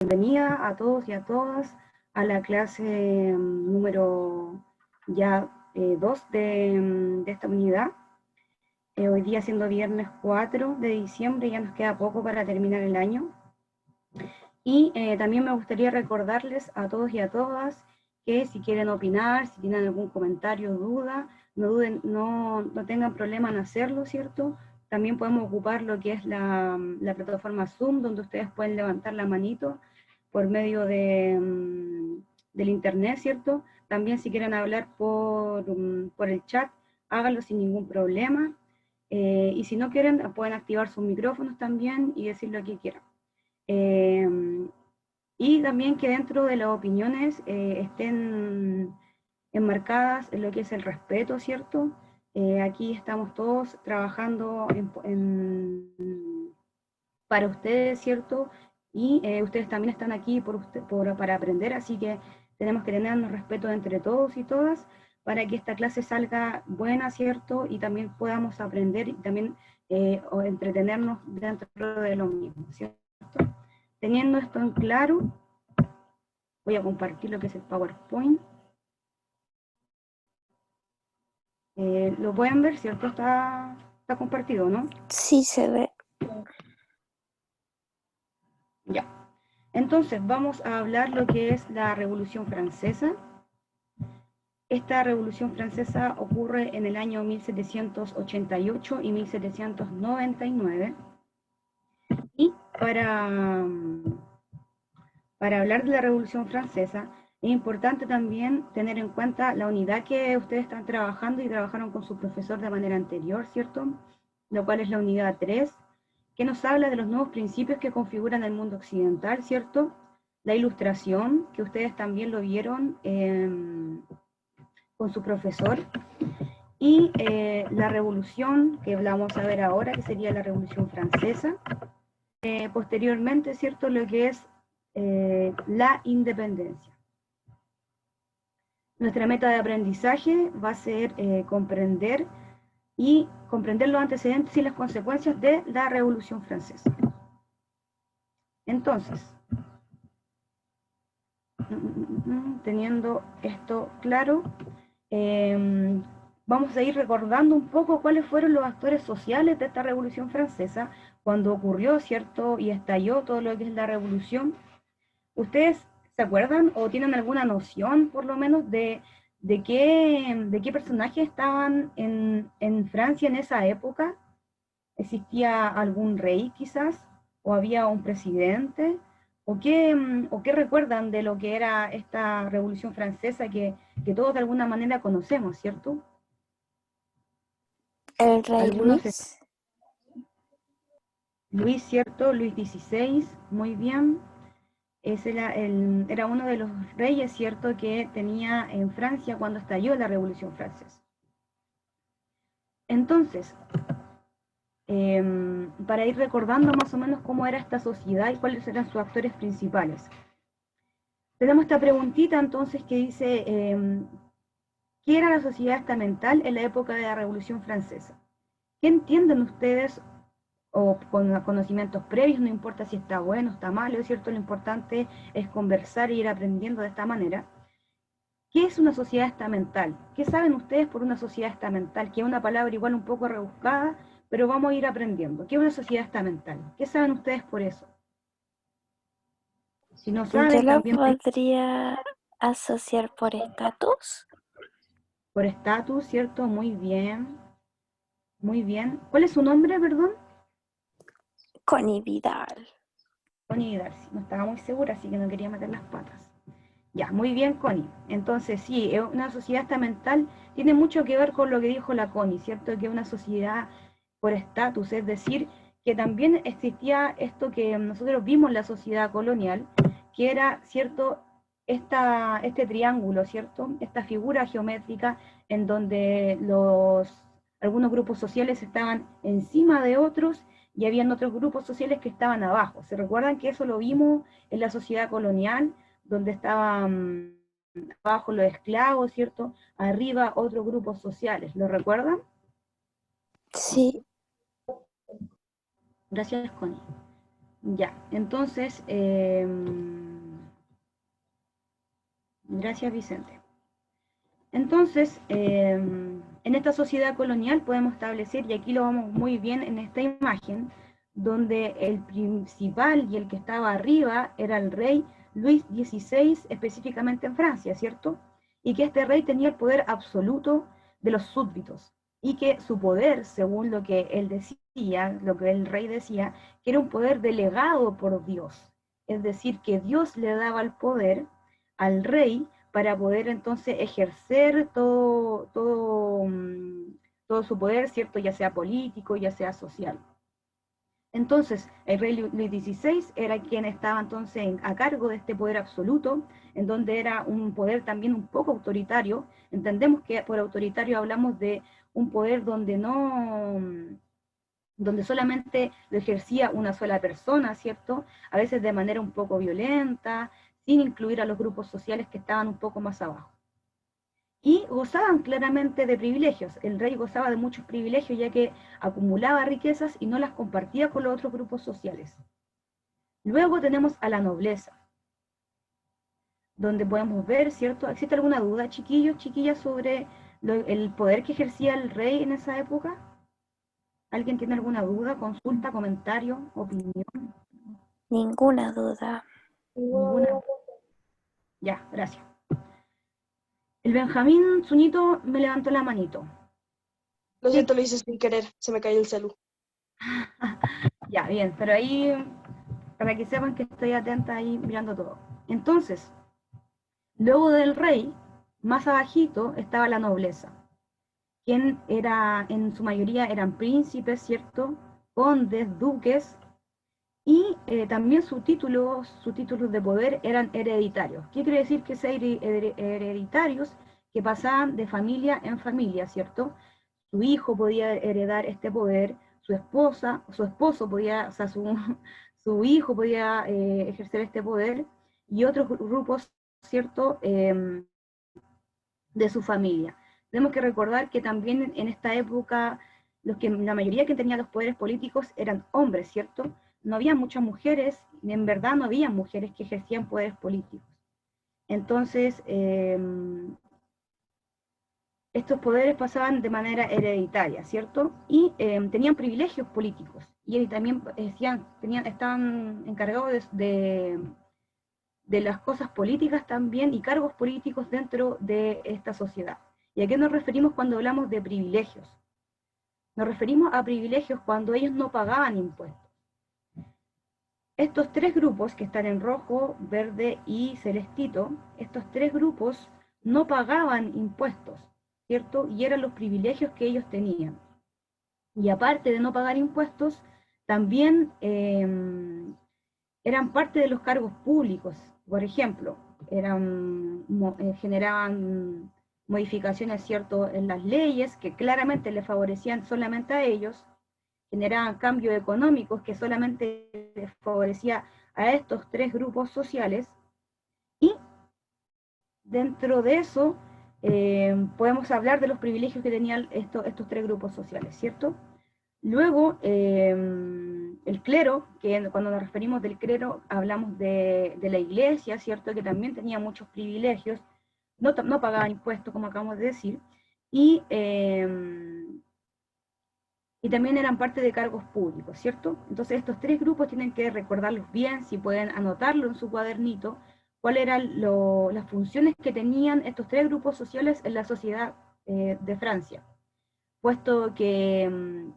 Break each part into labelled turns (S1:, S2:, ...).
S1: Bienvenida a todos y a todas a la clase número ya 2 de esta unidad. Hoy día, siendo viernes 4 de diciembre, ya nos queda poco para terminar el año. Y también me gustaría recordarles a todos y a todas que si quieren opinar, si tienen algún comentario o duda, no tengan problema en hacerlo, ¿cierto? También podemos ocupar lo que es la plataforma Zoom, donde ustedes pueden levantar la manito por medio del internet, ¿cierto? También si quieren hablar por el chat, háganlo sin ningún problema. Y si no quieren, pueden activar sus micrófonos también y decir lo que quieran. Y también que dentro de las opiniones estén enmarcadas en lo que es el respeto, ¿cierto? Aquí estamos todos trabajando para ustedes, ¿cierto? Y ustedes también están aquí para aprender, así que tenemos que tenernos respeto entre todos y todas para que esta clase salga buena, ¿cierto? Y también podamos aprender y también o entretenernos dentro de lo mismo, ¿cierto? Teniendo esto en claro, voy a compartir lo que es el PowerPoint. Lo pueden ver, ¿cierto? Está compartido, ¿no?
S2: Sí, se ve.
S1: Ya. Entonces, vamos a hablar lo que es la Revolución Francesa. Esta Revolución Francesa ocurre en el año 1788 y 1799. Y para hablar de la Revolución Francesa, es importante también tener en cuenta la unidad que ustedes están trabajando y trabajaron con su profesor de manera anterior, ¿cierto? Lo cual es la unidad 3, que nos habla de los nuevos principios que configuran el mundo occidental, ¿cierto? La ilustración, que ustedes también lo vieron con su profesor, y la revolución, que vamos a ver ahora, que sería la Revolución Francesa. Posteriormente, ¿cierto? Lo que es la independencia. Nuestra meta de aprendizaje va a ser comprender los antecedentes y las consecuencias de la Revolución Francesa. Entonces, teniendo esto claro, vamos a ir recordando un poco cuáles fueron los actores sociales de esta Revolución Francesa cuando ocurrió, ¿cierto? Y estalló todo lo que es la revolución. ¿Ustedes se acuerdan o tienen alguna noción, por lo menos, de qué personajes estaban en Francia en esa época? ¿Existía algún rey quizás? ¿O había un presidente? ¿O qué recuerdan de lo que era esta Revolución Francesa que todos de alguna manera conocemos, ¿cierto?
S2: El rey
S1: Algunos,
S2: Luis.
S1: Luis, ¿cierto? Luis XVI, muy bien. Ese era uno de los reyes, ¿cierto?, que tenía en Francia cuando estalló la Revolución Francesa. Entonces, para ir recordando más o menos cómo era esta sociedad y cuáles eran sus actores principales. Tenemos esta preguntita entonces que dice, ¿qué era la sociedad estamental en la época de la Revolución Francesa? ¿Qué entienden ustedes o con conocimientos previos, no importa si está bueno o está malo, ¿cierto? Lo importante es conversar e ir aprendiendo de esta manera. ¿Qué es una sociedad estamental? ¿Qué saben ustedes por una sociedad estamental? Que es una palabra igual un poco rebuscada, pero vamos a ir aprendiendo. ¿Qué es una sociedad estamental? ¿Qué saben ustedes por eso? Si no
S2: Yo
S1: saben,
S2: lo
S1: también
S2: podría asociar por estatus.
S1: por estatus, ¿cierto? Muy bien, muy bien. ¿Cuál es su nombre, perdón?
S2: Connie Vidal.
S1: Connie Darcy. No estaba muy segura, así que no quería meter las patas. Ya, muy bien, Connie. Entonces, sí, una sociedad estamental tiene mucho que ver con lo que dijo la Connie, ¿cierto? Que es una sociedad por estatus, es decir, que también existía esto que nosotros vimos en la sociedad colonial, que era, ¿cierto?, este triángulo, ¿cierto? Esta figura geométrica en donde algunos grupos sociales estaban encima de otros y habían otros grupos sociales que estaban abajo. ¿Se recuerdan que eso lo vimos en la sociedad colonial? Donde estaban abajo los esclavos, ¿cierto? Arriba otros grupos sociales, ¿lo recuerdan?
S2: Sí.
S1: Gracias, Connie. Ya, entonces, gracias Vicente. Entonces, en esta sociedad colonial podemos establecer, y aquí lo vamos muy bien en esta imagen, donde el principal y el que estaba arriba era el rey Luis XVI, específicamente en Francia, ¿cierto? Y que este rey tenía el poder absoluto de los súbditos, y que su poder, según lo que él decía, lo que el rey decía, que era un poder delegado por Dios, es decir, que Dios le daba el poder al rey para poder entonces ejercer todo su poder, ¿cierto? Ya sea político, ya sea social. Entonces, el rey Luis XVI era quien estaba entonces a cargo de este poder absoluto, en donde era un poder también un poco autoritario. Entendemos que por autoritario hablamos de un poder donde no, donde solamente lo ejercía una sola persona, ¿cierto? A veces de manera un poco violenta, sin incluir a los grupos sociales que estaban un poco más abajo. Y gozaban claramente de privilegios. El rey gozaba de muchos privilegios ya que acumulaba riquezas y no las compartía con los otros grupos sociales. Luego tenemos a la nobleza, donde podemos ver, ¿cierto? ¿Existe alguna duda, chiquillos, chiquillas, sobre el poder que ejercía el rey en esa época? ¿Alguien tiene alguna duda, consulta, comentario, opinión?
S2: Ninguna duda.
S1: Ninguna. Ya, gracias. El Benjamín Zuñito me levantó la manito.
S3: Lo
S1: ¿Qué?
S3: siento, lo hice sin querer, se me cayó el celu.
S1: Ya, bien, pero ahí, para que sepan que estoy atenta ahí mirando todo. Entonces, luego del rey, más abajito estaba la nobleza, quien era, en su mayoría eran príncipes, ¿cierto? Condes, duques, y también sus títulos de poder eran hereditarios. ¿Qué quiere decir que sean hereditarios? Que pasaban de familia en familia, ¿cierto? Su hijo podía heredar este poder, su esposo podía, o sea, su hijo podía ejercer este poder, y otros grupos, ¿cierto?, de su familia. Tenemos que recordar que también en esta época la mayoría que tenían los poderes políticos eran hombres, ¿cierto? No había muchas mujeres, en verdad no había mujeres que ejercían poderes políticos. Entonces, estos poderes pasaban de manera hereditaria, ¿cierto? Y tenían privilegios políticos. Y también estaban encargados de las cosas políticas también y cargos políticos dentro de esta sociedad. ¿Y a qué nos referimos cuando hablamos de privilegios? Nos referimos a privilegios cuando ellos no pagaban impuestos. Estos tres grupos que están en rojo, verde y celestito, estos tres grupos no pagaban impuestos, ¿cierto? Y eran los privilegios que ellos tenían. Y aparte de no pagar impuestos, también eran parte de los cargos públicos. Por ejemplo, generaban modificaciones, ¿cierto?, en las leyes que claramente les favorecían solamente a ellos, generaban cambios económicos que solamente les favorecía a estos tres grupos sociales, y dentro de eso podemos hablar de los privilegios que tenían estos tres grupos sociales, ¿cierto? Luego, el clero, que cuando nos referimos del clero hablamos de la iglesia, ¿cierto? Que también tenía muchos privilegios, no pagaba impuestos, como acabamos de decir, y, y también eran parte de cargos públicos, ¿cierto? Entonces estos tres grupos tienen que recordarlos bien, si pueden anotarlo en su cuadernito, cuáles eran las funciones que tenían estos tres grupos sociales en la sociedad de Francia, puesto que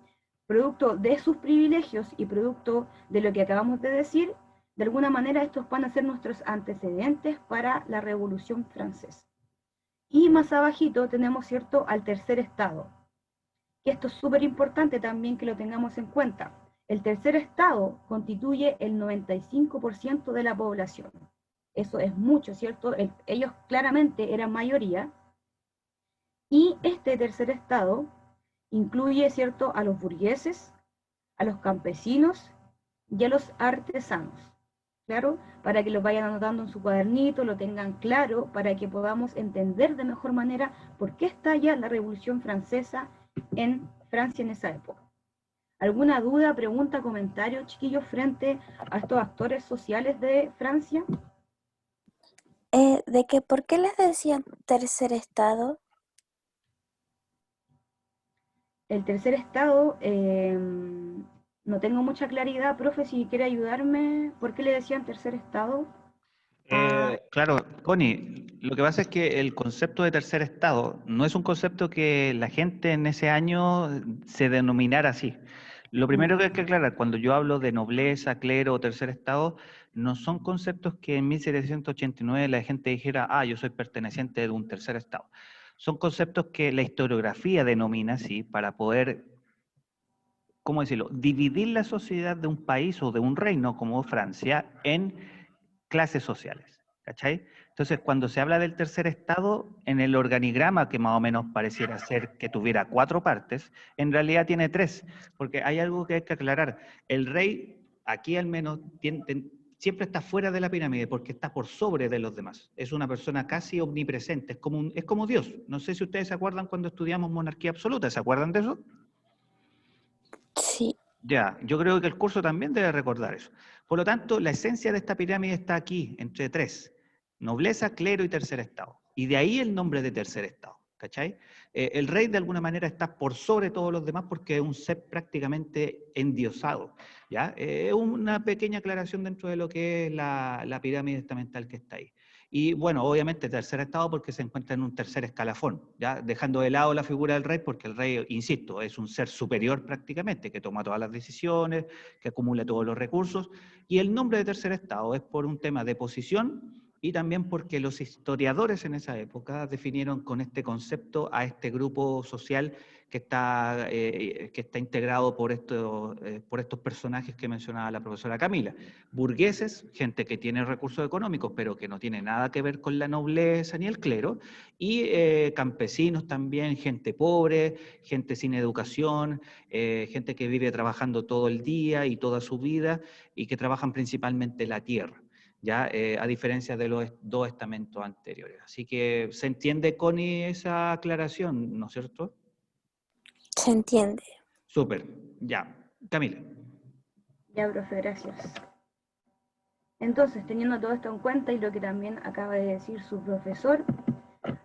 S1: producto de sus privilegios y producto de lo que acabamos de decir, de alguna manera estos van a ser nuestros antecedentes para la Revolución Francesa. Y más abajito tenemos, ¿cierto?, al tercer estado, que esto es súper importante también que lo tengamos en cuenta. El tercer estado constituye el 95% de la población. Eso es mucho, ¿cierto? Ellos claramente eran mayoría. Y este tercer estado incluye, ¿cierto?, a los burgueses, a los campesinos y a los artesanos. ¿Claro? Para que lo vayan anotando en su cuadernito, lo tengan claro, para que podamos entender de mejor manera por qué estalla la Revolución Francesa en Francia en esa época. ¿Alguna duda, pregunta, comentario, chiquillos, frente a estos actores sociales de Francia?
S2: De que ¿por qué les decían tercer estado?
S1: El tercer estado, no tengo mucha claridad, profe, si quiere ayudarme, ¿por qué le decían tercer estado?
S4: Claro, Connie, lo que pasa es que el concepto de tercer estado no es un concepto que la gente en ese año se denominara así. Lo primero que hay que aclarar, cuando yo hablo de nobleza, clero o tercer estado, no son conceptos que en 1789 la gente dijera, ah, yo soy perteneciente de un tercer estado. Son conceptos que la historiografía denomina así para poder, ¿cómo decirlo?, dividir la sociedad de un país o de un reino como Francia en clases sociales, ¿cachai? Entonces, cuando se habla del tercer estado, en el organigrama, que más o menos pareciera ser que tuviera 4 partes, en realidad tiene 3, porque hay algo que hay que aclarar. El rey, aquí al menos, siempre está fuera de la pirámide, porque está por sobre de los demás. Es una persona casi omnipresente, es como Dios. No sé si ustedes se acuerdan cuando estudiamos monarquía absoluta, ¿se acuerdan de eso?
S2: Sí,
S4: Ya, yo creo que el curso también debe recordar eso. Por lo tanto, la esencia de esta pirámide está aquí, entre 3, nobleza, clero y tercer estado. Y de ahí el nombre de tercer estado, ¿cachai? El rey de alguna manera está por sobre todos los demás porque es un ser prácticamente endiosado, ¿ya? Es una pequeña aclaración dentro de lo que es la pirámide estamental que está ahí. Y bueno, obviamente tercer estado porque se encuentra en un tercer escalafón, ¿ya? Dejando de lado la figura del rey porque el rey, insisto, es un ser superior prácticamente, que toma todas las decisiones, que acumula todos los recursos, y el nombre de tercer estado es por un tema de posición y también porque los historiadores en esa época definieron con este concepto a este grupo social que está integrado por estos personajes que mencionaba la profesora Camila. Burgueses, gente que tiene recursos económicos, pero que no tiene nada que ver con la nobleza ni el clero, y campesinos también, gente pobre, gente sin educación, gente que vive trabajando todo el día y toda su vida, y que trabajan principalmente la tierra. ¿Ya? A diferencia de los 2 estamentos anteriores. Así que se entiende, Connie, esa aclaración, ¿no es cierto?
S2: se entiende.
S4: Súper, ya. Camila.
S1: Ya, profe, gracias. Entonces, teniendo todo esto en cuenta y lo que también acaba de decir su profesor,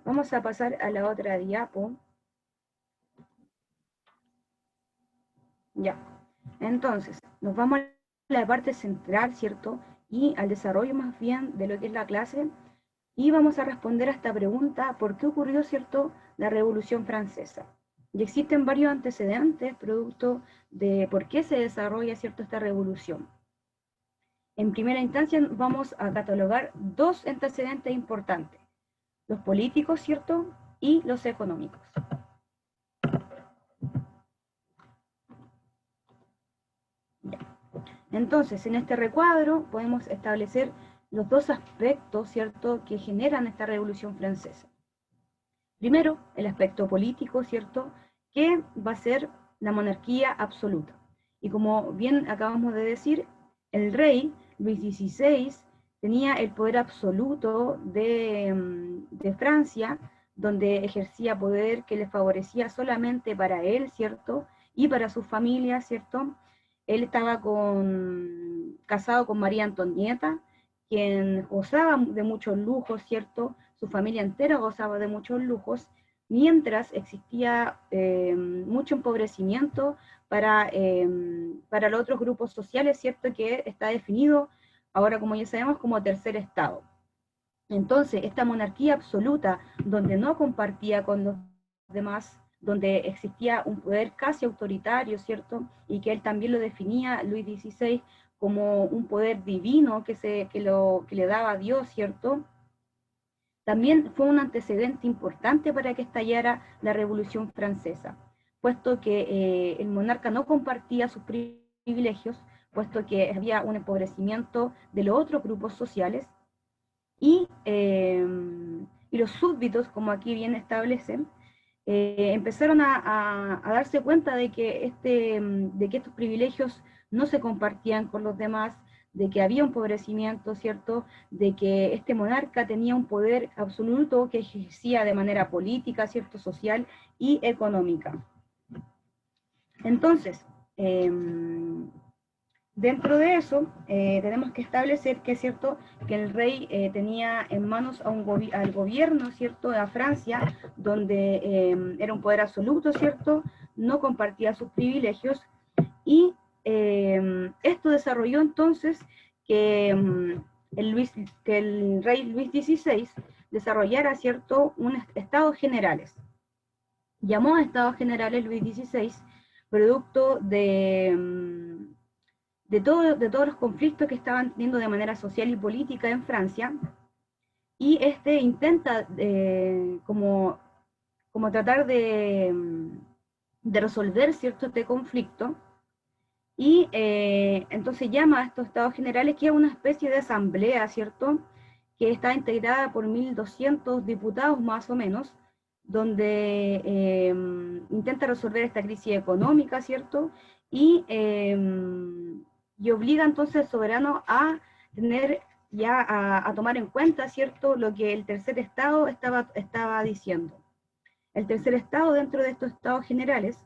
S1: vamos a pasar a la otra diapo. Ya. Entonces, nos vamos a la parte central, ¿cierto? Y al desarrollo más bien de lo que es la clase. Y vamos a responder a esta pregunta, ¿por qué ocurrió, ¿cierto?, la Revolución Francesa? Y existen varios antecedentes producto de por qué se desarrolla, ¿cierto?, esta revolución. En primera instancia vamos a catalogar 2 antecedentes importantes, los políticos, ¿cierto?, y los económicos. Entonces, en este recuadro podemos establecer los 2 aspectos, ¿cierto?, que generan esta Revolución Francesa. Primero, el aspecto político, ¿cierto?, que va a ser la monarquía absoluta. Y como bien acabamos de decir, el rey Luis XVI tenía el poder absoluto de Francia, donde ejercía poder que le favorecía solamente para él, ¿cierto?, y para su familia, ¿cierto? Él estaba casado con María Antonieta, quien gozaba de muchos lujos, ¿cierto? Su familia entera gozaba de muchos lujos, mientras existía mucho empobrecimiento para los otros grupos sociales, ¿cierto? Que está definido ahora, como ya sabemos, como tercer estado. Entonces, esta monarquía absoluta, donde no compartía con los demás, donde existía un poder casi autoritario, ¿cierto? Y que él también lo definía, Luis XVI, como un poder divino que le daba a Dios, ¿cierto? También fue un antecedente importante para que estallara la Revolución Francesa, puesto que el monarca no compartía sus privilegios, puesto que había un empobrecimiento de los otros grupos sociales, y los súbditos, como aquí bien establecen, empezaron a darse cuenta de que estos privilegios no se compartían con los demás, de que había un empobrecimiento, ¿cierto? De que este monarca tenía un poder absoluto que ejercía de manera política, ¿cierto? Social y económica. Entonces, Dentro de eso, tenemos que establecer que es cierto que el rey tenía en manos a al gobierno, ¿cierto?, de Francia, donde era un poder absoluto, ¿cierto?, no compartía sus privilegios, y esto desarrolló entonces que, que el rey Luis XVI desarrollara, ¿cierto?, un estados generales. Llamó a estados generales Luis XVI, producto de todos los conflictos que estaban teniendo de manera social y política en Francia, y intenta como tratar de resolver cierto este conflicto, y entonces llama a estos estados generales, que es una especie de asamblea, ¿cierto?, que está integrada por 1.200 diputados más o menos, donde intenta resolver esta crisis económica, ¿cierto?, y obliga entonces al soberano a tener ya a tomar en cuenta, ¿cierto?, lo que el tercer estado estaba diciendo. El tercer estado, dentro de estos estados generales,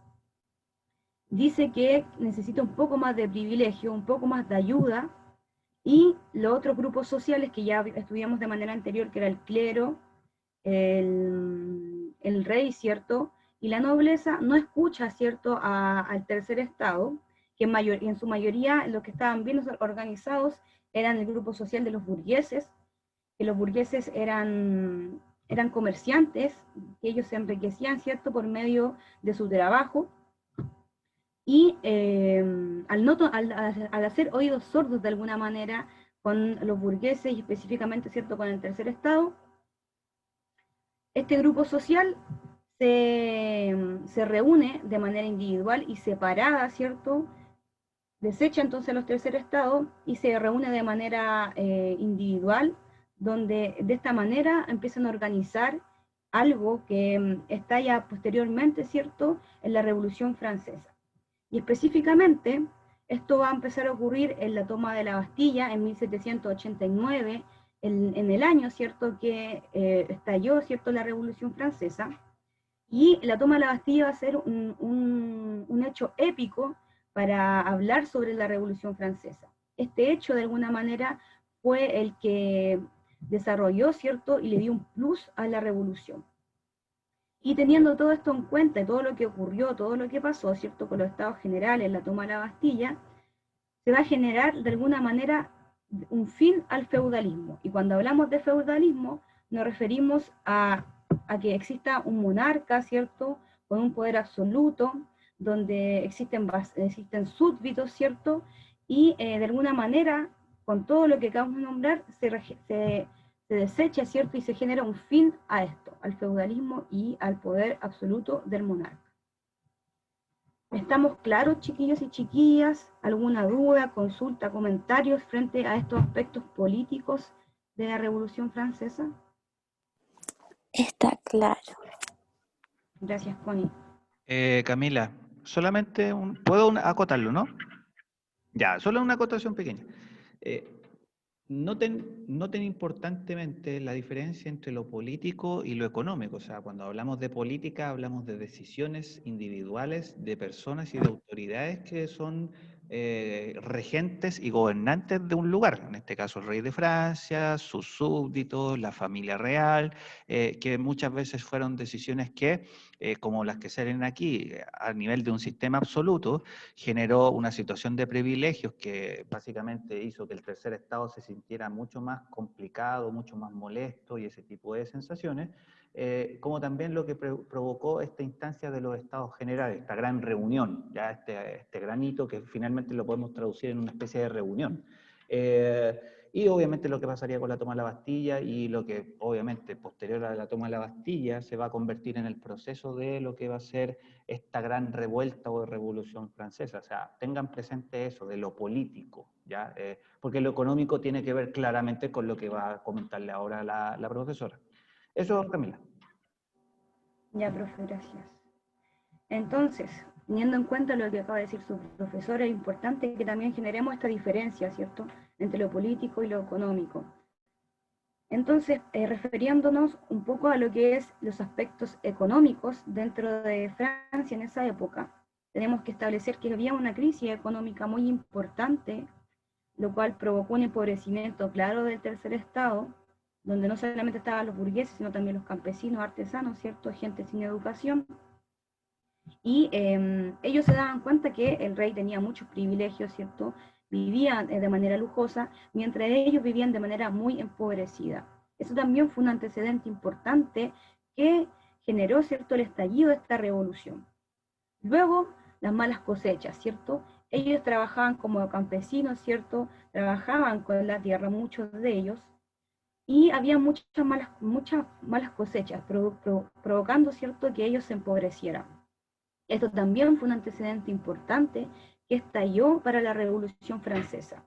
S1: dice que necesita un poco más de privilegio, un poco más de ayuda, y los otros grupos sociales que ya estudiamos de manera anterior, que era el clero, el rey, ¿cierto?, y la nobleza, no escucha, ¿cierto?, al tercer estado, que en su mayoría los que estaban bien organizados eran el grupo social de los burgueses, que los burgueses eran comerciantes, que ellos se enriquecían, ¿cierto?, por medio de su trabajo, y al hacer oídos sordos de alguna manera con los burgueses y específicamente, ¿cierto?, con el tercer estado, este grupo social se reúne de manera individual y separada, ¿cierto?, desecha entonces a los tercer estados y se reúne de manera individual, donde de esta manera empiezan a organizar algo que estalla posteriormente, ¿cierto?, en la Revolución Francesa. Y específicamente, esto va a empezar a ocurrir en la toma de la Bastilla en 1789, en el año, ¿cierto?, que estalló, ¿cierto?, la Revolución Francesa. Y la toma de la Bastilla va a ser un hecho épico para hablar sobre la Revolución Francesa. Este hecho, de alguna manera, fue el que desarrolló, ¿cierto?, y le dio un plus a la revolución. Y teniendo todo esto en cuenta, todo lo que ocurrió, todo lo que pasó, ¿cierto?, con los estados generales, la toma de la Bastilla, se va a generar de alguna manera un fin al feudalismo. Y cuando hablamos de feudalismo, nos referimos a que exista un monarca, ¿cierto?, con un poder absoluto, donde existen súbditos, ¿cierto?, y de alguna manera, con todo lo que acabamos de nombrar, se desecha, ¿cierto?, y se genera un fin a esto, al feudalismo y al poder absoluto del monarca. ¿Estamos claros, chiquillos y chiquillas? ¿Alguna duda, consulta, comentarios frente a estos aspectos políticos de la Revolución Francesa?
S2: Está claro.
S1: Gracias, Connie.
S4: Camila, solamente puedo acotarlo, ¿no? Ya, solo una acotación pequeña. Noten importantemente la diferencia entre lo político y lo económico. O sea, cuando hablamos de política, hablamos de decisiones individuales de personas y de autoridades que son regentes y gobernantes de un lugar. En este caso, el rey de Francia, sus súbditos, la familia real, que muchas veces fueron decisiones que, como las que salen aquí, a nivel de un sistema absoluto, generó una situación de privilegios que básicamente hizo que el tercer estado se sintiera mucho más complicado, mucho más molesto y ese tipo de sensaciones, como también lo que provocó esta instancia de los estados generales, esta gran reunión, ya este gran hito que finalmente lo podemos traducir en una especie de reunión. Y obviamente lo que pasaría con la toma de la Bastilla y lo que obviamente posterior a la toma de la Bastilla se va a convertir en el proceso de lo que va a ser esta gran revuelta o revolución francesa. O sea, tengan presente eso de lo político, ¿ya? Porque lo económico tiene que ver claramente con lo que va a comentarle ahora la profesora. Eso, Camila.
S1: Ya, profe, gracias. Entonces, teniendo en cuenta lo que acaba de decir su profesora, es importante que también generemos esta diferencia, ¿cierto?, entre lo político y lo económico. Entonces, refiriéndonos un poco a lo que es los aspectos económicos dentro de Francia en esa época, tenemos que establecer que había una crisis económica muy importante, lo cual provocó un empobrecimiento claro del tercer estado, donde no solamente estaban los burgueses, sino también los campesinos, artesanos, ¿cierto? Gente sin educación. Y ellos se daban cuenta que el rey tenía muchos privilegios, ¿cierto? Vivían de manera lujosa, mientras ellos vivían de manera muy empobrecida. Eso también fue un antecedente importante que generó, ¿cierto?, el estallido de esta revolución. Luego, las malas cosechas, ¿cierto? Ellos trabajaban como campesinos, ¿cierto? Trabajaban con la tierra, muchos de ellos, y había muchas malas cosechas, provocando, ¿cierto?, que ellos se empobrecieran. Esto también fue un antecedente importante que estalló para la Revolución Francesa.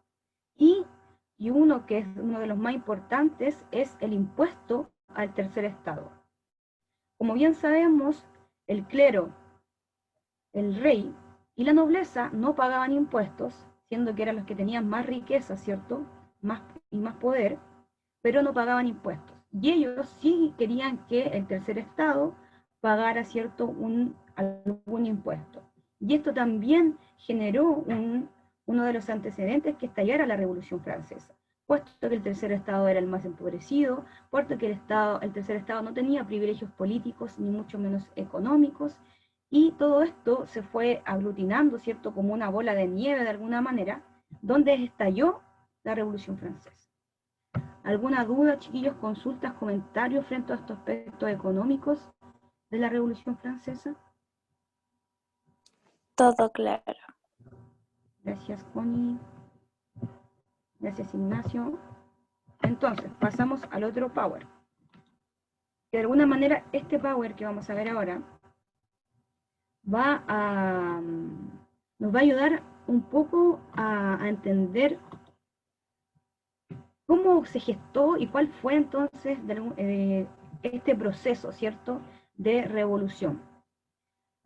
S1: Y uno que es uno de los más importantes es el impuesto al tercer estado. Como bien sabemos, el clero, el rey y la nobleza no pagaban impuestos, siendo que eran los que tenían más riqueza, ¿cierto? Y más poder, pero no pagaban impuestos. Y ellos sí querían que el tercer estado pagara, ¿cierto?, algún impuesto. Y esto también generó uno de los antecedentes que estallara la Revolución Francesa, puesto que el tercer estado era el más empobrecido, puesto que el tercer estado no tenía privilegios políticos, ni mucho menos económicos, y todo esto se fue aglutinando, ¿cierto?, como una bola de nieve de alguna manera, donde estalló la Revolución Francesa. ¿Alguna duda, chiquillos, consultas, comentarios frente a estos aspectos económicos de la Revolución Francesa?
S2: Todo claro.
S1: Gracias, Connie. Gracias, Ignacio. Entonces, pasamos al otro power. De alguna manera, este power que vamos a ver ahora nos va a ayudar un poco a entender cómo se gestó y cuál fue entonces este proceso, ¿cierto?, de revolución.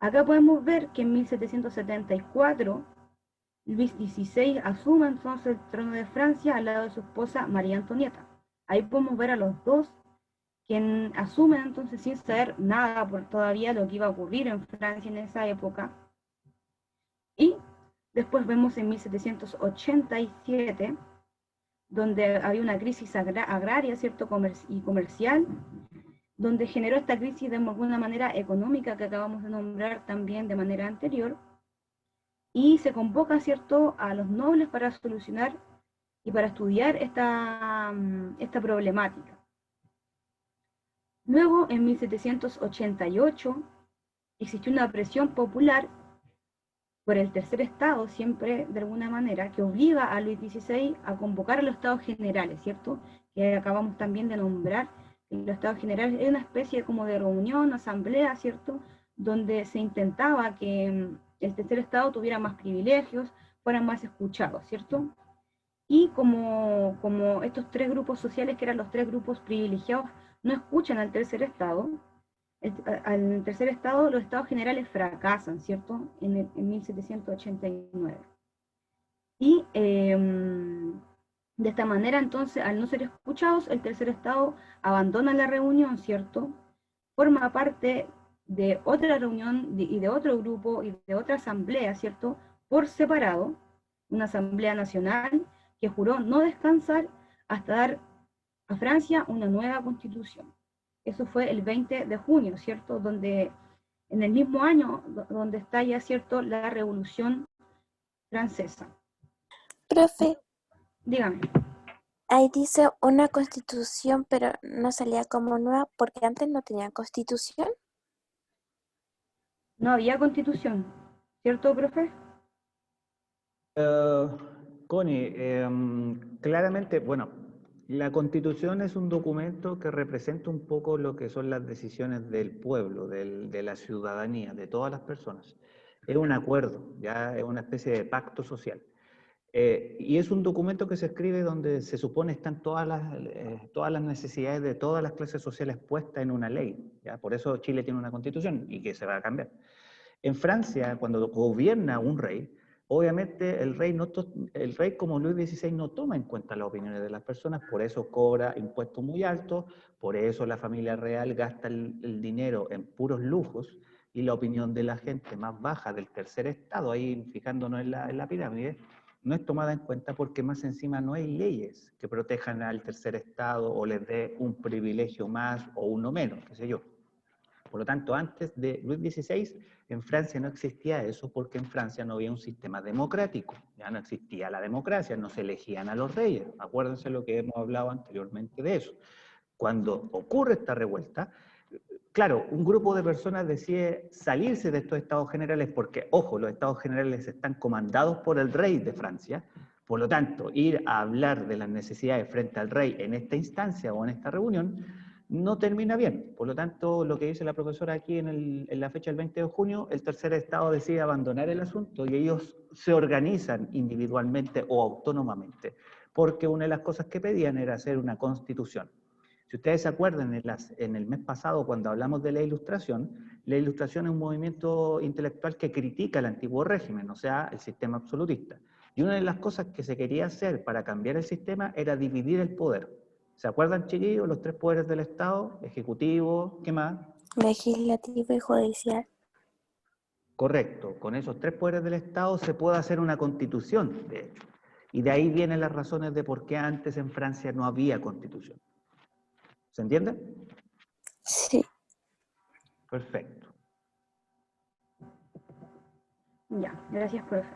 S1: Acá podemos ver que en 1774 Luis XVI asume entonces el trono de Francia al lado de su esposa María Antonieta. Ahí podemos ver a los dos quien asumen entonces sin saber nada por todavía lo que iba a ocurrir en Francia en esa época. Y después vemos en 1787, donde había una crisis agraria, ¿cierto?, y comercial, donde generó esta crisis de alguna manera económica que acabamos de nombrar también de manera anterior, y se convoca, ¿cierto?, a los nobles para solucionar y para estudiar esta problemática. Luego, en 1788, existió una presión popular por el tercer estado, siempre de alguna manera, que obliga a Luis XVI a convocar a los estados generales, ¿cierto?, que acabamos también de nombrar. Los estados generales es una especie como de reunión, asamblea, ¿cierto?, donde se intentaba que el tercer estado tuviera más privilegios, fueran más escuchados, ¿cierto? Y como estos tres grupos sociales, que eran los tres grupos privilegiados, no escuchan al tercer estado, al tercer estado, los estados generales fracasan, ¿cierto?, en 1789. Y de esta manera, entonces, al no ser escuchados, el tercer estado abandona la reunión, ¿cierto?, forma parte de otra reunión y de otro grupo y de otra asamblea, ¿cierto?, por separado, una asamblea nacional que juró no descansar hasta dar a Francia una nueva constitución. Eso fue el 20 de junio, ¿cierto?, donde en el mismo año donde estalla, ¿cierto?, la Revolución Francesa.
S2: Profe,
S1: Dígame.
S2: ahí dice una constitución, pero no salía como nueva porque antes no tenía constitución.
S1: No había constitución, ¿cierto, profe?
S4: Connie, claramente, bueno, la Constitución es un documento que representa un poco lo que son las decisiones del pueblo, de la ciudadanía, de todas las personas. Es un acuerdo, ya es una especie de pacto social. Y es un documento que se escribe donde se supone están todas las necesidades de todas las clases sociales puestas en una ley. ¿Ya? Por eso Chile tiene una constitución y que se va a cambiar. En Francia, cuando gobierna un rey, obviamente el rey como Luis XVI no toma en cuenta las opiniones de las personas, por eso cobra impuestos muy altos, por eso la familia real gasta el dinero en puros lujos, y la opinión de la gente más baja del tercer estado, ahí fijándonos en la pirámide, no es tomada en cuenta porque más encima no hay leyes que protejan al tercer estado o les dé un privilegio más o uno menos, qué sé yo. Por lo tanto, antes de Luis XVI, en Francia no existía eso porque en Francia no había un sistema democrático, ya no existía la democracia, no se elegían a los reyes. Acuérdense lo que hemos hablado anteriormente de eso. Cuando ocurre esta revuelta, claro, un grupo de personas decide salirse de estos estados generales porque, ojo, los estados generales están comandados por el rey de Francia, por lo tanto, ir a hablar de las necesidades frente al rey en esta instancia o en esta reunión no termina bien. Por lo tanto, lo que dice la profesora aquí en la fecha del 20 de junio, el tercer estado decide abandonar el asunto y ellos se organizan individualmente o autónomamente, porque una de las cosas que pedían era hacer una constitución. Si ustedes se acuerdan, en el mes pasado, cuando hablamos de la Ilustración es un movimiento intelectual que critica el antiguo régimen, o sea, el sistema absolutista. Y una de las cosas que se quería hacer para cambiar el sistema era dividir el poder. ¿Se acuerdan, chiquillos? Los tres poderes del Estado, ejecutivo, ¿qué más?
S2: Legislativo y judicial.
S4: Correcto, con esos tres poderes del Estado se puede hacer una constitución, de hecho. Y de ahí vienen las razones de por qué antes en Francia no había constitución. ¿Se entiende?
S2: Sí.
S4: Perfecto.
S1: Ya, gracias, profe.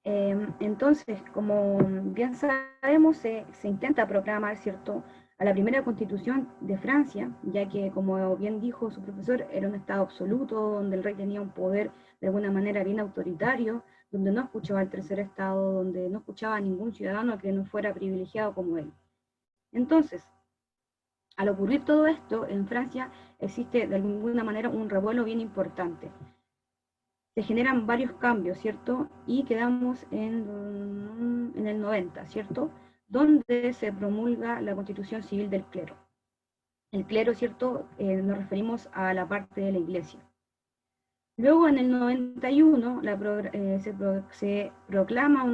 S1: Entonces, como bien sabemos, se intenta proclamar, ¿cierto?, a la primera constitución de Francia, ya que, como bien dijo su profesor, era un estado absoluto, donde el rey tenía un poder de alguna manera bien autoritario, donde no escuchaba al tercer estado, donde no escuchaba a ningún ciudadano que no fuera privilegiado como él. Entonces, al ocurrir todo esto, en Francia existe de alguna manera un revuelo bien importante. Se generan varios cambios, ¿cierto? Y quedamos en el 90, ¿cierto? Donde se promulga la Constitución Civil del Clero. El clero, ¿cierto? Nos referimos a la parte de la iglesia. Luego, en el 91, se proclama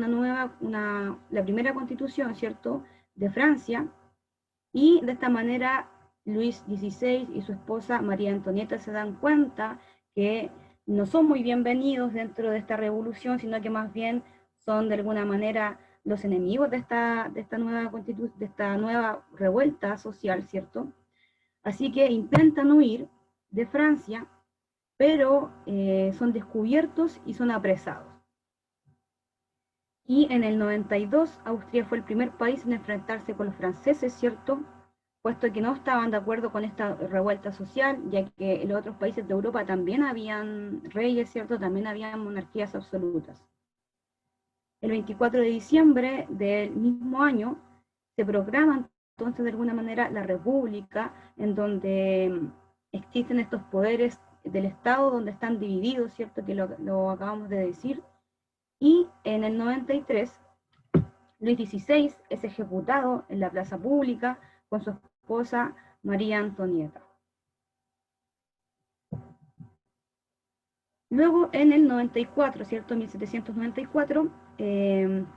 S1: la primera Constitución, ¿cierto?, de Francia, y de esta manera Luis XVI y su esposa María Antonieta se dan cuenta que no son muy bienvenidos dentro de esta revolución, sino que más bien son de alguna manera los enemigos de esta nueva revuelta social, ¿cierto? Así que intentan huir de Francia, pero son descubiertos y son apresados. Y en el 92, Austria fue el primer país en enfrentarse con los franceses, ¿cierto?, puesto que no estaban de acuerdo con esta revuelta social, ya que en los otros países de Europa también habían reyes, ¿cierto?, también habían monarquías absolutas. El 24 de diciembre del mismo año se proclama entonces de alguna manera la República, en donde existen estos poderes del Estado, donde están divididos, ¿cierto?, que lo acabamos de decir. Y en el 93, Luis XVI es ejecutado en la plaza pública con su esposa María Antonieta. Luego, en el 94, ¿cierto? 1794,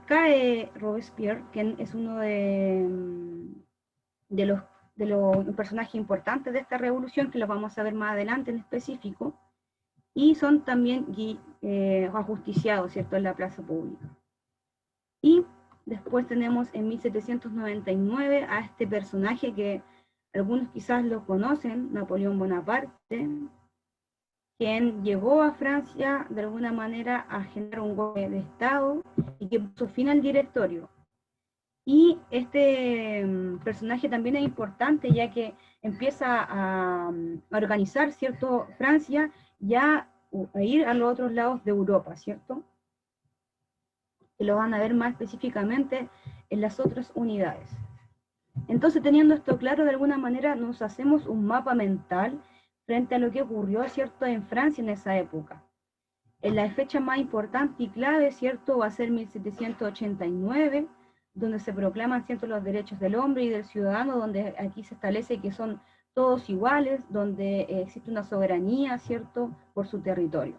S1: cae Robespierre, quien es uno de los personajes importantes de esta revolución, que los vamos a ver más adelante en específico, y son también ajusticiados, ¿cierto?, en la plaza pública. Y después tenemos en 1799 a este personaje que algunos quizás lo conocen, Napoleón Bonaparte, quien llegó a Francia de alguna manera a generar un golpe de Estado y que puso fin al directorio. Y este personaje también es importante, ya que empieza a organizar, ¿cierto?, Francia, ya a ir a los otros lados de Europa, ¿cierto?, que lo van a ver más específicamente en las otras unidades. Entonces, teniendo esto claro, de alguna manera nos hacemos un mapa mental frente a lo que ocurrió, ¿cierto?, en Francia en esa época. En la fecha más importante y clave, ¿cierto?, va a ser 1789, donde se proclaman, ¿cierto?, los derechos del hombre y del ciudadano, donde aquí se establece que son todos iguales, donde existe una soberanía, ¿cierto?, por su territorio.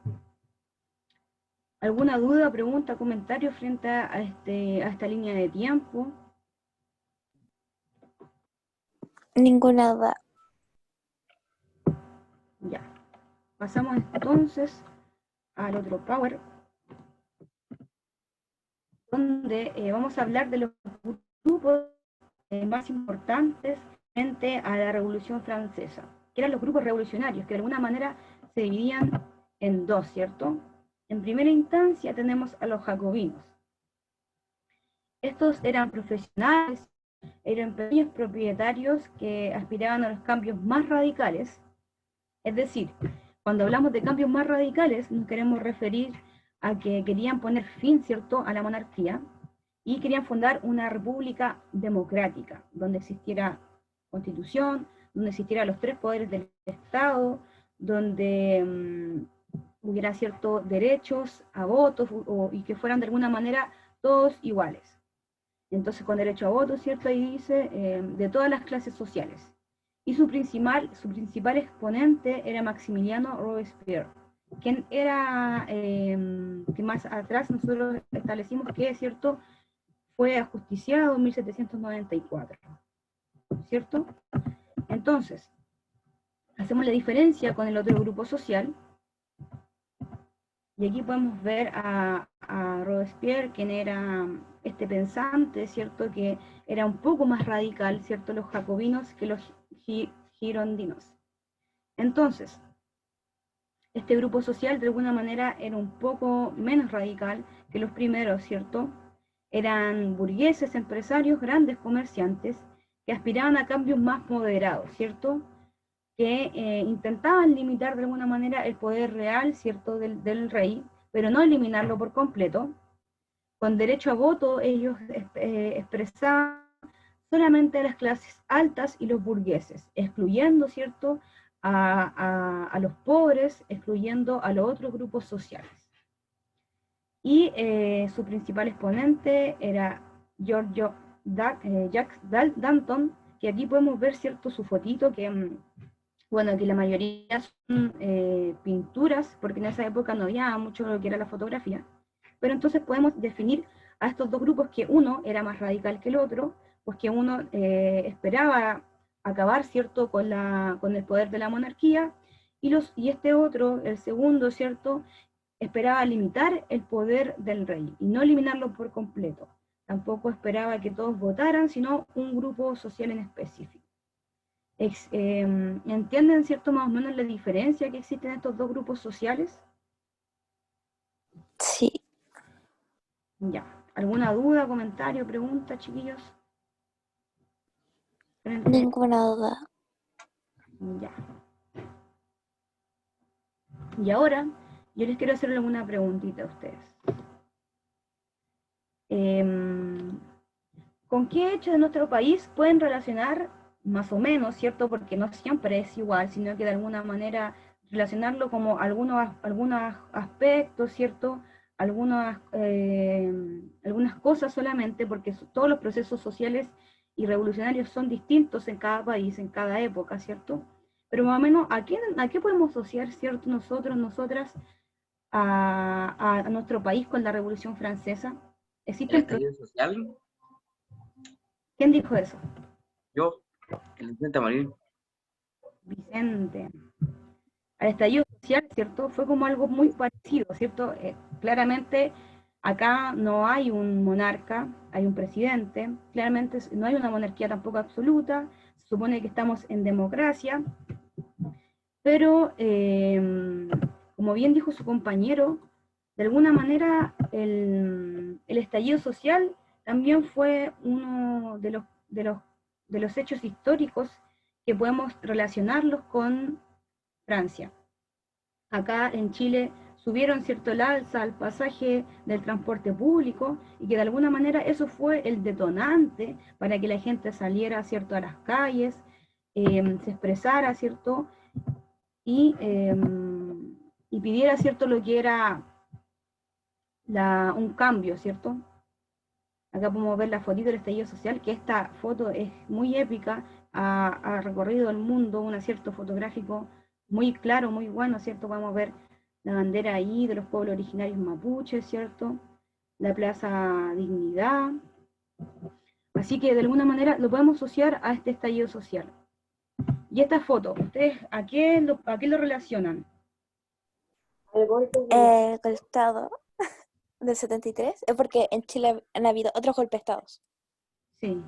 S1: ¿Alguna duda, pregunta, comentario frente a esta línea de tiempo?
S2: Ninguna duda.
S1: Ya. Pasamos entonces al otro Power, donde vamos a hablar de los grupos más importantes frente a la Revolución Francesa, que eran los grupos revolucionarios, que de alguna manera se dividían en dos, ¿cierto? En primera instancia tenemos a los jacobinos. Estos eran profesionales, eran pequeños propietarios que aspiraban a los cambios más radicales. Es decir, cuando hablamos de cambios más radicales, nos queremos referir a que querían poner fin, ¿cierto?, a la monarquía y querían fundar una república democrática, donde existiera constitución, donde existieran los tres poderes del Estado, donde hubiera ciertos derechos a votos y que fueran de alguna manera todos iguales. Entonces, con derecho a voto, ¿cierto? Ahí dice, de todas las clases sociales. Y su principal exponente era Maximiliano Robespierre, quien era, que más atrás nosotros establecimos que, ¿cierto?, fue ajusticiado en 1794, ¿cierto? Entonces, hacemos la diferencia con el otro grupo social, y aquí podemos ver a Robespierre, quien era este pensante, ¿cierto?, que era un poco más radical, ¿cierto?, los jacobinos que los girondinos. Entonces, este grupo social de alguna manera era un poco menos radical que los primeros, ¿cierto? Eran burgueses, empresarios, grandes comerciantes, que aspiraban a cambios más moderados, ¿cierto?, que intentaban limitar de alguna manera el poder real, ¿cierto?, del rey, pero no eliminarlo por completo. Con derecho a voto ellos expresaban solamente a las clases altas y los burgueses, excluyendo, ¿cierto?, a los pobres, excluyendo a los otros grupos sociales. Y su principal exponente era Jacques Danton, que aquí podemos ver, ¿cierto?, su fotito, que bueno, que la mayoría son pinturas, porque en esa época no había mucho lo que era la fotografía, pero entonces podemos definir a estos dos grupos, que uno era más radical que el otro, pues que uno esperaba acabar, ¿cierto?, con el poder de la monarquía, y este otro, el segundo, ¿cierto?, esperaba limitar el poder del rey, y no eliminarlo por completo. Tampoco esperaba que todos votaran, sino un grupo social en específico. ¿Entienden, cierto, más o menos la diferencia que existe en estos dos grupos sociales?
S2: Sí,
S1: Ya. ¿Alguna duda, comentario, pregunta, chiquillos?
S2: ninguna duda.
S1: Ya. Y ahora, yo les quiero hacerle una preguntita a ustedes. ¿Con qué hechos de nuestro país pueden relacionar, más o menos, ¿cierto? Porque no siempre es igual, sino que de alguna manera relacionarlo como algunos aspectos, ¿cierto? Algunas cosas solamente, porque todos los procesos sociales y revolucionarios son distintos en cada país, en cada época, ¿cierto? Pero más o menos, ¿a qué podemos asociar, ¿cierto? Nosotras, a nuestro país con la Revolución Francesa?
S5: ¿El
S1: ¿Existen?
S5: estallido social?
S1: ¿Quién dijo eso?
S5: Yo, el intento morir.
S1: Vicente. Al estallido social, ¿cierto? Fue como algo muy parecido, ¿cierto? Claramente acá no hay un monarca, hay un presidente, claramente no hay una monarquía tampoco absoluta, se supone que estamos en democracia, pero como bien dijo su compañero, de alguna manera el estallido social también fue uno de los hechos históricos que podemos relacionarlos con Francia. Acá en Chile subieron, ¿cierto?, el alza al pasaje del transporte público, y que de alguna manera eso fue el detonante para que la gente saliera, ¿cierto?, a las calles, se expresara, ¿cierto?, y pidiera, ¿cierto?, lo que era un cambio, ¿cierto? Acá podemos ver la fotito del estallido social, que esta foto es muy épica, ha recorrido el mundo, un acierto fotográfico muy claro, muy bueno, ¿cierto? Podemos ver la bandera ahí de los pueblos originarios mapuches, ¿cierto? La Plaza Dignidad. Así que de alguna manera lo podemos asociar a este estallido social. Y esta foto, ¿ustedes a qué lo relacionan? El golpe de
S2: El golpe de Estado del 73 es porque en Chile han habido otros golpes de Estados.
S1: Sí,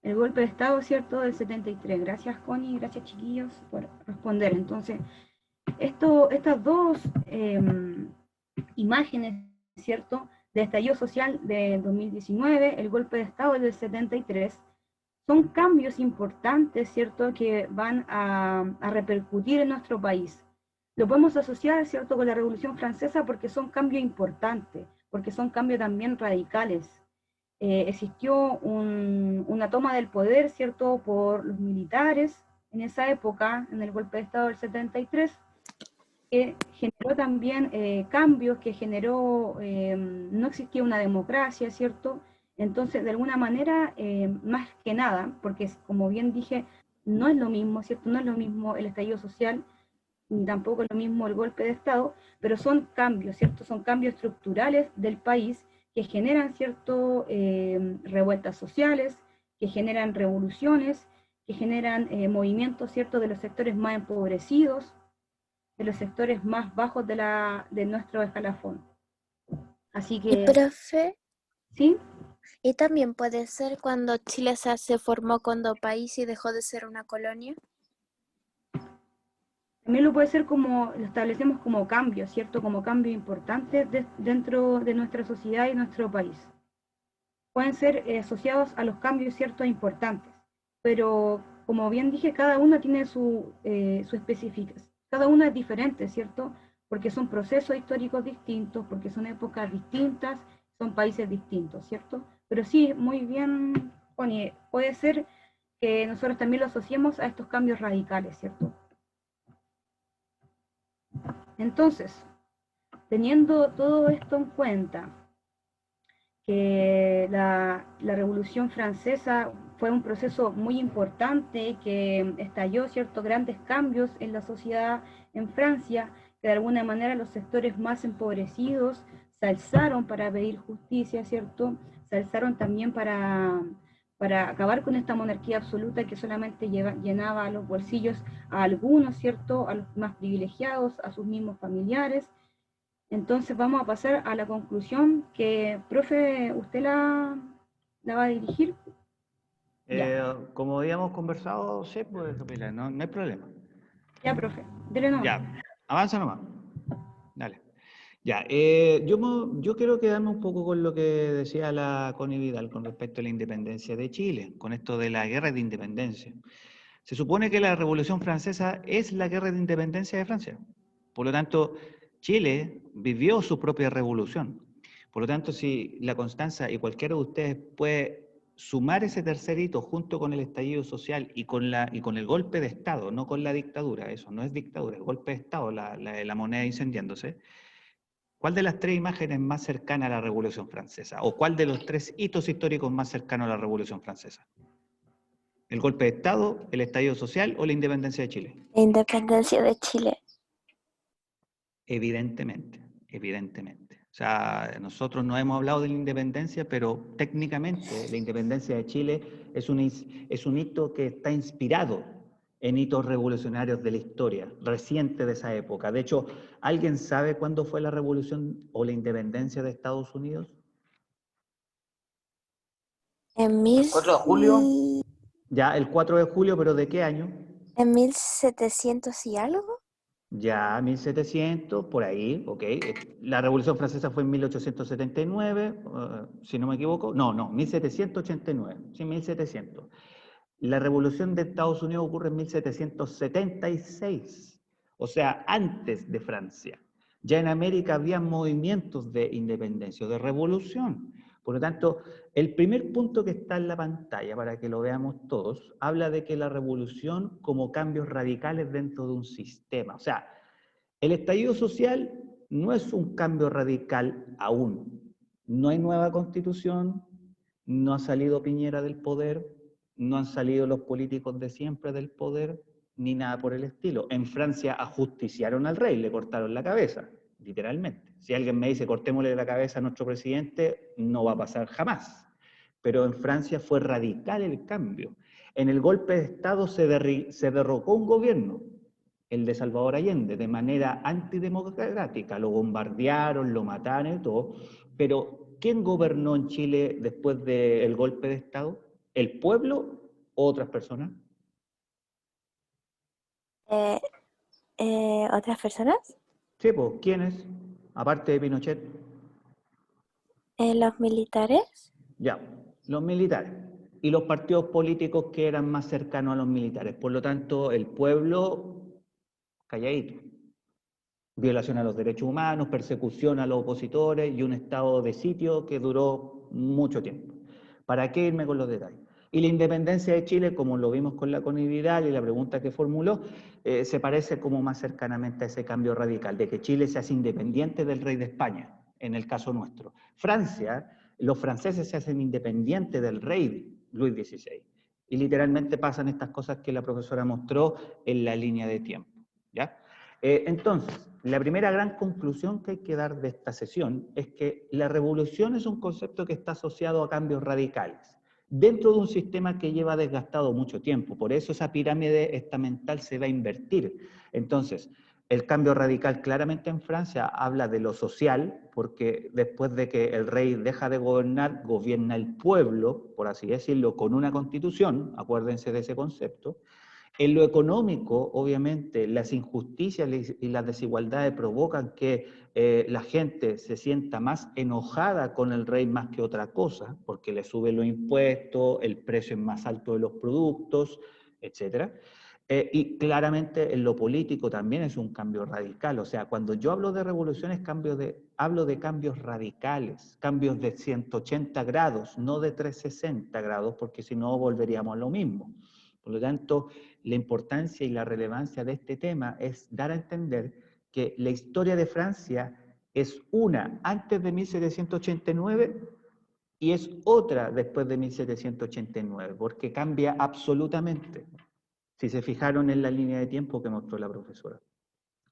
S1: el golpe de Estado, ¿cierto? Del 73. Gracias, Connie, gracias, chiquillos, por responder. Entonces, estas dos imágenes, ¿cierto? De estallido social de 2019, el golpe de Estado del 73, son cambios importantes, ¿cierto? Que van a repercutir en nuestro país. Lo podemos asociar, ¿cierto? Con la Revolución Francesa porque son cambios importantes, porque son cambios también radicales. Existió una toma del poder, ¿cierto? Por los militares en esa época, en el golpe de Estado del 73, que generó también cambios, que generó, no existía una democracia, ¿cierto? Entonces, de alguna manera, más que nada, porque como bien dije, no es lo mismo, ¿cierto? No es lo mismo el estallido social, ni tampoco es lo mismo el golpe de Estado, pero son cambios, ¿cierto? Son cambios estructurales del país que generan, ¿cierto? Revueltas sociales, que generan revoluciones, que generan movimientos, ¿cierto? De los sectores más empobrecidos, de los sectores más bajos de nuestro escalafón. Así
S2: Y
S1: que,
S2: profe,
S1: ¿sí?
S2: y también puede ser cuando Chile se formó como país y dejó de ser una colonia.
S1: También lo puede ser como, lo establecemos como cambios, ¿cierto? Como cambios importantes dentro de nuestra sociedad y nuestro país. Pueden ser asociados a los cambios, ¿cierto? Importantes. Pero, como bien dije, cada uno tiene su específica. Cada uno es diferente, ¿cierto? Porque son procesos históricos distintos, porque son épocas distintas, son países distintos, ¿cierto? Pero sí, muy bien, Connie, puede ser que nosotros también lo asociemos a estos cambios radicales, ¿cierto? Entonces, teniendo todo esto en cuenta, que la Revolución Francesa fue un proceso muy importante que estalló ciertos grandes cambios en la sociedad en Francia, que de alguna manera los sectores más empobrecidos se alzaron para pedir justicia, ¿cierto? Se alzaron también para acabar con esta monarquía absoluta que solamente llenaba los bolsillos a algunos, ¿cierto? A los más privilegiados, a sus mismos familiares. Entonces vamos a pasar a la conclusión que, profe, usted la va a dirigir.
S4: Como habíamos conversado, sí, pues, Camila, no hay problema.
S1: Ya, profe, dele nomás.
S4: Ya, avanza nomás. Dale. Ya, yo quiero quedarme un poco con lo que decía la Connie Vidal con respecto a la independencia de Chile, con esto de la guerra de independencia. Se supone que la Revolución Francesa es la guerra de independencia de Francia. Por lo tanto, Chile vivió su propia revolución. Por lo tanto, si la Constanza y cualquiera de ustedes puede sumar ese tercer hito junto con el estallido social y con el golpe de Estado, no con la dictadura, eso no es dictadura, el golpe de Estado, la moneda incendiándose, ¿cuál de las tres imágenes es más cercana a la Revolución Francesa? ¿O cuál de los tres hitos históricos más cercanos a la Revolución Francesa? ¿El golpe de Estado, el estallido social o la independencia de Chile?
S2: La independencia de Chile.
S4: Evidentemente, evidentemente. O sea, nosotros no hemos hablado de la independencia, pero técnicamente la independencia de Chile es un hito que está inspirado en hitos revolucionarios de la historia, reciente de esa época. De hecho, ¿alguien sabe cuándo fue la revolución o la independencia de Estados Unidos?
S2: En
S5: 4 de julio.
S4: Ya, el 4 de julio, pero ¿de qué año?
S2: En 1700 y algo.
S4: Ya, 1700, por ahí, ok. La Revolución Francesa fue en 1879, si no me equivoco. No, 1789, sí, 1700. La Revolución de Estados Unidos ocurre en 1776, o sea, antes de Francia. Ya en América había movimientos de independencia o de revolución. Por lo tanto, el primer punto que está en la pantalla, para que lo veamos todos, habla de que la revolución como cambios radicales dentro de un sistema. O sea, el estallido social no es un cambio radical aún. No hay nueva constitución, no ha salido Piñera del poder, no han salido los políticos de siempre del poder, ni nada por el estilo. En Francia ajusticiaron al rey, le cortaron la cabeza, literalmente. Si alguien me dice cortémosle la cabeza a nuestro presidente, no va a pasar jamás. Pero en Francia fue radical el cambio. En el golpe de Estado se derrocó un gobierno, el de Salvador Allende, de manera antidemocrática. Lo bombardearon, lo mataron y todo. Pero, ¿quién gobernó en Chile después del golpe de Estado? ¿El pueblo o otras personas?
S2: Eh, ¿Otras personas?
S4: Sí, pues, ¿quiénes? Aparte de Pinochet.
S2: ¿Los militares?
S4: Ya, los militares. Y los partidos políticos que eran más cercanos a los militares. Por lo tanto, el pueblo, calladito. Violación a los derechos humanos, persecución a los opositores y un estado de sitio que duró mucho tiempo. ¿Para qué irme con los detalles? Y la independencia de Chile, como lo vimos con la Connie Vidal y la pregunta que formuló, se parece como más cercanamente a ese cambio radical, de que Chile se hace independiente del rey de España, en el caso nuestro. Francia, los franceses se hacen independientes del rey Luis XVI. Y literalmente pasan estas cosas que la profesora mostró en la línea de tiempo. ¿Ya? Entonces, la primera gran conclusión que hay que dar de esta sesión es que la revolución es un concepto que está asociado a cambios radicales dentro de un sistema que lleva desgastado mucho tiempo. Por eso esa pirámide estamental se va a invertir. Entonces, el cambio radical claramente en Francia habla de lo social, porque después de que el rey deja de gobernar, gobierna el pueblo, por así decirlo, con una constitución, acuérdense de ese concepto. En lo económico, obviamente, las injusticias y las desigualdades provocan que la gente se sienta más enojada con el rey más que otra cosa, porque le suben los impuestos, el precio es más alto de los productos, etc. Y claramente en lo político también es un cambio radical. O sea, cuando yo hablo de revoluciones, hablo de cambios radicales, cambios de 180 grados, no de 360 grados, porque si no volveríamos a lo mismo. Por lo tanto, la importancia y la relevancia de este tema es dar a entender que la historia de Francia es una antes de 1789 y es otra después de 1789, porque cambia absolutamente, si se fijaron en la línea de tiempo que mostró la profesora.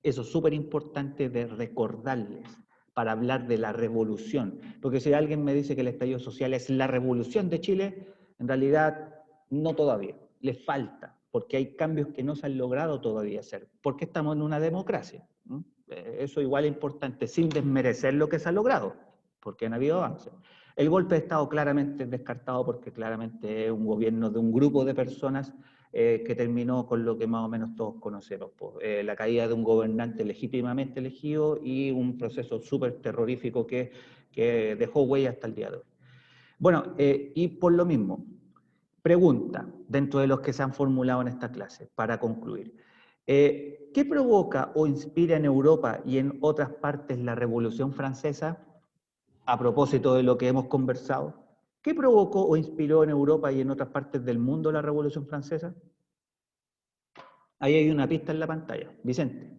S4: Eso es súper importante de recordarles para hablar de la revolución, porque si alguien me dice que el estallido social es la revolución de Chile, en realidad no todavía. Les falta, porque hay cambios que no se han logrado todavía hacer, porque estamos en una democracia. ¿No? Eso igual es importante, sin desmerecer lo que se ha logrado, porque han habido avances. El golpe de Estado claramente es descartado porque claramente es un gobierno de un grupo de personas que terminó con lo que más o menos todos conocemos, pues, la caída de un gobernante legítimamente elegido y un proceso súper terrorífico que dejó huella hasta el día de hoy. Bueno, y por lo mismo, pregunta, dentro de los que se han formulado en esta clase, para concluir. ¿Qué provoca o inspira en Europa y en otras partes la Revolución Francesa? A propósito de lo que hemos conversado. ¿Qué provocó o inspiró en Europa y en otras partes del mundo la Revolución Francesa? Ahí hay una pista en la pantalla. Vicente.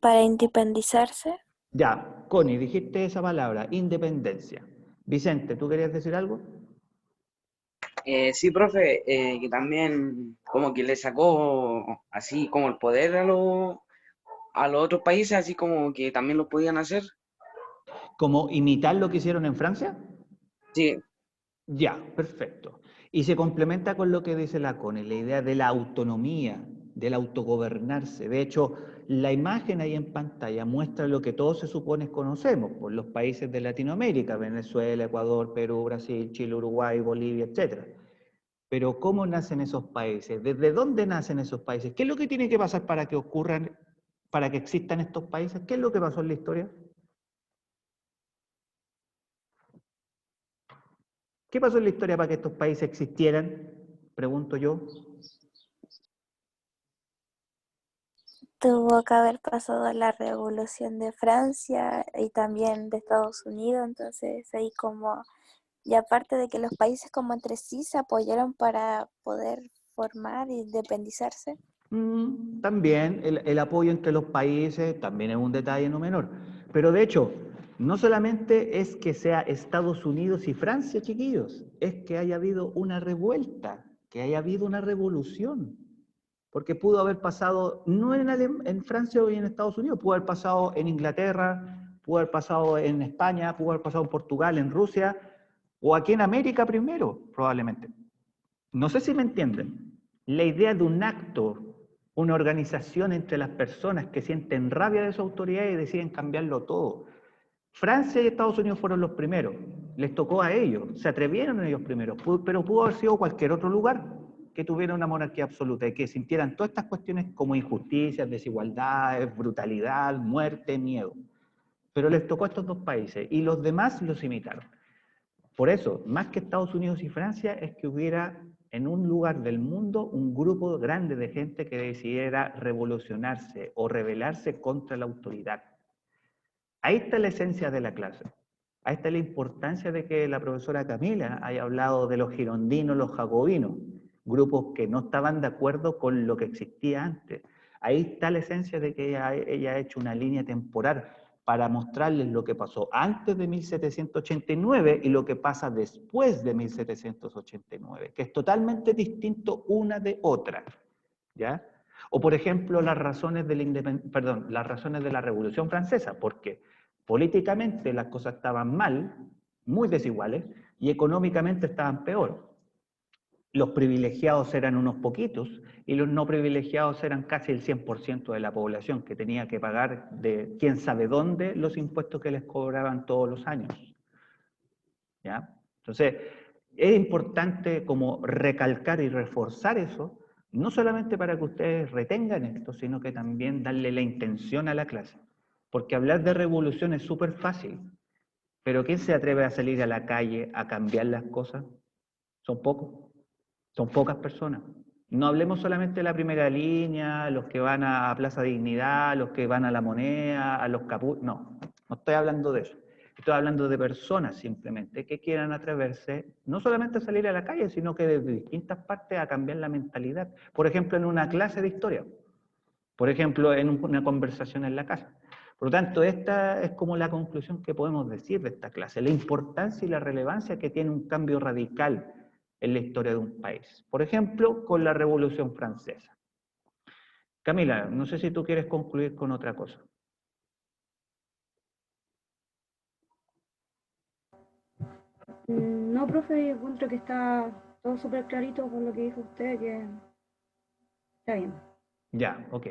S2: ¿Para independizarse?
S4: Ya, Connie, dijiste esa palabra, independencia. Vicente, ¿tú querías decir algo?
S5: Sí, profe, que también como que le sacó así como el poder a los otros países, así como que también lo podían hacer.
S4: ¿Como imitar lo que hicieron en Francia?
S5: Sí,
S4: Ya, perfecto. Y se complementa con lo que dice la Connie, la idea de la autonomía, del autogobernarse. De hecho, la imagen ahí en pantalla muestra lo que todos se supone conocemos, por los países de Latinoamérica, Venezuela, Ecuador, Perú, Brasil, Chile, Uruguay, Bolivia, etc. Pero ¿cómo nacen esos países? ¿Desde dónde nacen esos países? ¿Qué es lo que tiene que pasar para que ocurran, para que existan estos países? ¿Qué es lo que pasó en la historia? ¿Qué pasó en la historia para que estos países existieran? Pregunto yo.
S2: Tuvo que haber pasado la Revolución de Francia y también de Estados Unidos, entonces ahí como, y aparte de que los países como entre sí se apoyaron para poder formar y independizarse.
S4: También el apoyo entre los países también es un detalle no menor. Pero de hecho, no solamente es que sea Estados Unidos y Francia, chiquillos, es que haya habido una revuelta, que haya habido una revolución. Porque pudo haber pasado, no en Francia o en Estados Unidos, pudo haber pasado en Inglaterra, pudo haber pasado en España, pudo haber pasado en Portugal, en Rusia, o aquí en América primero, probablemente. No sé si me entienden. La idea de un acto una organización entre las personas que sienten rabia de su autoridad y deciden cambiarlo todo. Francia y Estados Unidos fueron los primeros, les tocó a ellos, se atrevieron ellos primeros, pero pudo haber sido cualquier otro lugar que tuviera una monarquía absoluta y que sintieran todas estas cuestiones como injusticias, desigualdades, brutalidad, muerte, miedo. Pero les tocó a estos dos países y los demás los imitaron. Por eso, más que Estados Unidos y Francia, es que hubiera en un lugar del mundo un grupo grande de gente que decidiera revolucionarse o rebelarse contra la autoridad. Ahí está la esencia de la clase. Ahí está la importancia de que la profesora Camila haya hablado de los girondinos, los jacobinos, grupos que no estaban de acuerdo con lo que existía antes. Ahí está la esencia de que ella ha hecho una línea temporal para mostrarles lo que pasó antes de 1789 y lo que pasa después de 1789, que es totalmente distinto una de otra, ¿ya? O por ejemplo, las razones de las razones de la Revolución Francesa, porque políticamente las cosas estaban mal, muy desiguales, y económicamente estaban peor. Los privilegiados eran unos poquitos y los no privilegiados eran casi el 100% de la población que tenía que pagar de quién sabe dónde los impuestos que les cobraban todos los años. ¿Ya? Entonces, es importante como recalcar y reforzar eso, no solamente para que ustedes retengan esto, sino que también darle la intención a la clase. Porque hablar de revolución es súper fácil, pero ¿quién se atreve a salir a la calle a cambiar las cosas? Son pocos. Son pocas personas. No hablemos solamente de la primera línea, los que van a Plaza Dignidad, los que van a La Moneda, a los capuchos. No, no estoy hablando de eso. Estoy hablando de personas simplemente que quieran atreverse no solamente a salir a la calle, sino que desde distintas partes a cambiar la mentalidad. Por ejemplo, en una clase de historia. Por ejemplo, en una conversación en la casa. Por lo tanto, esta es como la conclusión que podemos decir de esta clase, la importancia y la relevancia que tiene un cambio radical en la historia de un país. Por ejemplo, con la Revolución Francesa. Camila, no sé si tú quieres concluir con otra cosa.
S1: No, profe, encuentro que está todo súper clarito con lo que dijo usted, que está bien.
S4: Ya, ok.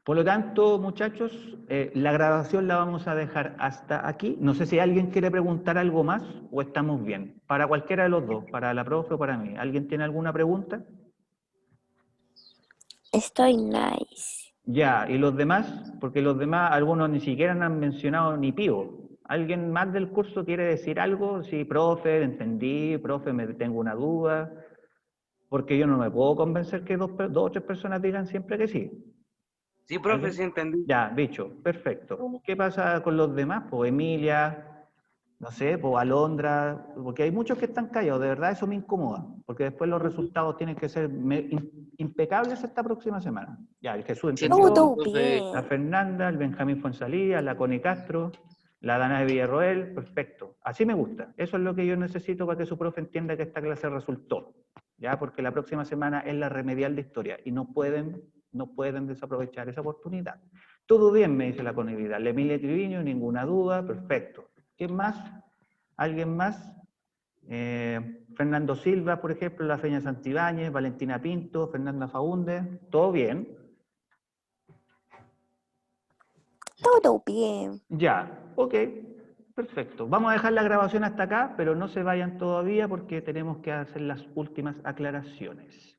S4: Por lo tanto, muchachos, la grabación la vamos a dejar hasta aquí. No sé si alguien quiere preguntar algo más o estamos bien. Para cualquiera de los dos, para la profe o para mí. ¿Alguien tiene alguna pregunta?
S2: Estoy nice.
S4: Ya, ¿y los demás? Porque los demás, algunos ni siquiera han mencionado ni pío. ¿Alguien más del curso quiere decir algo? Sí, profe, entendí, profe, me tengo una duda. Porque yo no me puedo convencer que dos o tres personas digan siempre que sí.
S5: Sí, profe,
S4: ¿Alguien?
S5: sí entendí.
S4: Ya, dicho, perfecto. ¿Qué pasa con los demás? Pues Emilia, no sé, pues Alondra, porque hay muchos que están callados, de verdad eso me incomoda, porque después los resultados tienen que ser impecables esta próxima semana. Ya, el Jesús
S5: Sí,
S4: entendió,
S2: Todo
S5: profe.
S4: la
S2: bien.
S4: Fernanda, el Benjamín Fuenzalía, la Connie Castro, la Dana de Villarroel, perfecto. Así me gusta. Eso es lo que yo necesito para que su profe entienda que esta clase resultó. Ya, porque la próxima semana es la remedial de historia y no pueden desaprovechar esa oportunidad. Todo bien, me dice la Connie Vidal. La Emilia Triviño, ninguna duda, perfecto. ¿Quién más? ¿Alguien más? Fernando Silva, por ejemplo, la Feña Santibáñez, Valentina Pinto, Fernanda Faúndez, ¿todo bien?
S2: Todo bien.
S4: Ya, ok, perfecto. Vamos a dejar la grabación hasta acá, pero no se vayan todavía porque tenemos que hacer las últimas aclaraciones.